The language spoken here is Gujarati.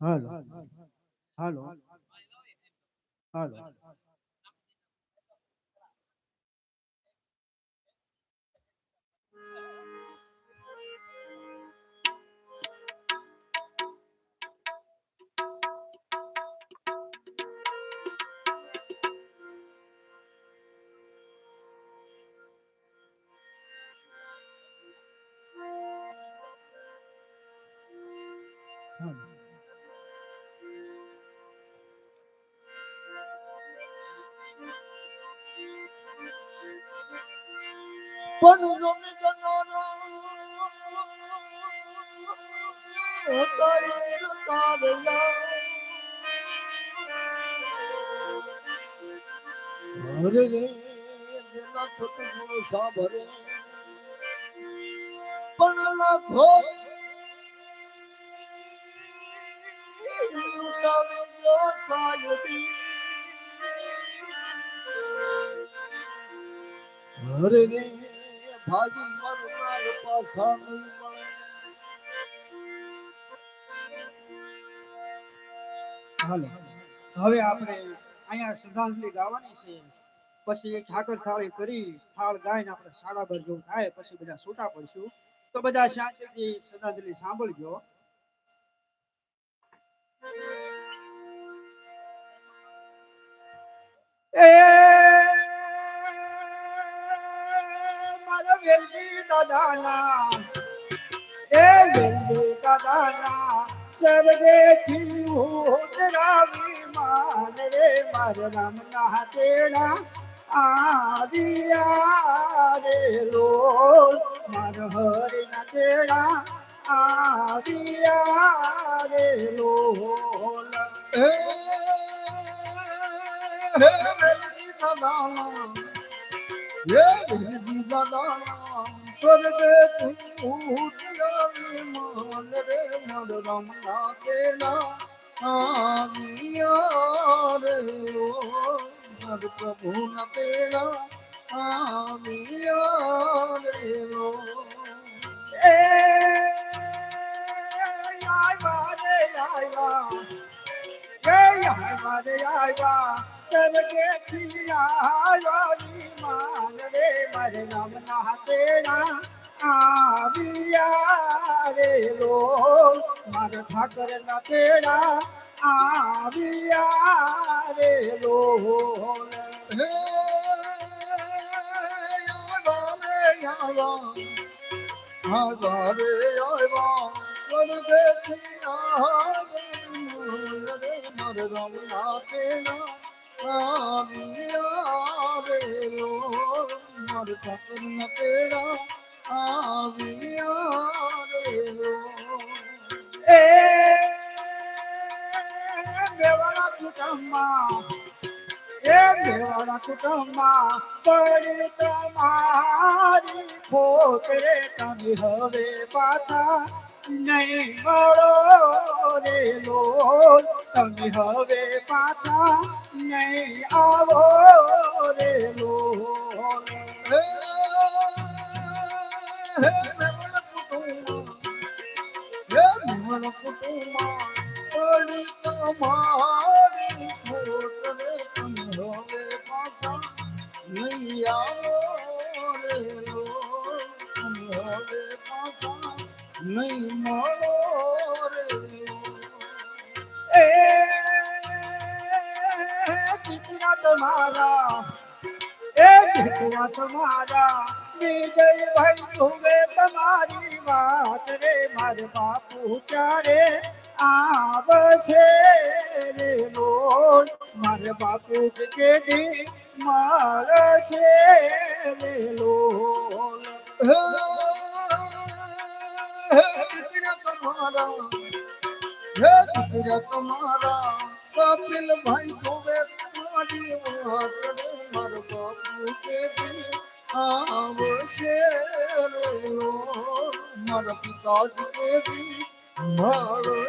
હાલો હાલો હાલો હાલો પણ જોને જનારો તારી તારલા હરે રે જેના સતગુરુ સાંભળે પણ લાખો લૂટાવે જો સાયડી હરે રે ભાગી મરનાર પાછા નહીં મળે. હાલો હવે આપણે અહીંયા શ્રદ્ધાંજલિ ગાવાની છે. પછી ઠાકર થાળી કરી થાળ ગાઈને આપણે સાડા બાર જેવું થાય પછી બધા છૂટા પડશું. તો બધા શાંતિથી શ્રદ્ધાંજલિ સાંભળજો. એ મારા વેલજી દાદાના એ વેલજી દાદાના સર્વેથી ઉતરાવી માન રે મારા રામના તેડા આવ્યા રે લોલ મારા હરિના તેડા આવ્યા રે લોલ. હે વેલજી દાદાના હે વેલજી દાદાના સ્વર્ગથી ઉતરાવી માન રે મર રમના તેના આવ્યા રે મર પ્રભુના તેના આવ્યા રે એ આવ્યા રે આવ્યા રે આવ્યા સર્વેથી આવ્યા માન રે મારે નામના તેડા આવ્યા રે લોલ મારા ઠાકરના તેડા આવ્યા રે લોલ. હે આવ્યા રે આવ્યા સ્વર્ગથી આવ્યા રે મર રમના તેના આવ્યા રે મર ઠાકરના તેડા આવ્યા રે. એ મેવાડા કુટુંબમાં એ મેવાડા કુટુંબમાં પડી તમારી ખોટ રે તમે હવે પાછા નહીં મળો રે લોલ તમે હવે પાછા નહીં આવો રે લોલ. હે મેવણ કુટુંબમાં હે મેવણ કુટુંબમાં પડી તમારી ખોટ રે તમે હવે પાછા નહીં આવો રે તમે હવે પાછા નહીં મળો રે. એ દીકરા તમારા એ દીકરા તમારા વિજયભાઈ ધુવે તમારી વાત રે મારે બાપુ ક્યારે આવશે રે લોલ મારે બાપુ કેદી મળશે રે લોલ. દીકરા તમારા કપિલ ભાઈ જોવે તમારી વાત રે મારો બાપુ કે આવશે રે મારા પિતાજી કે મારો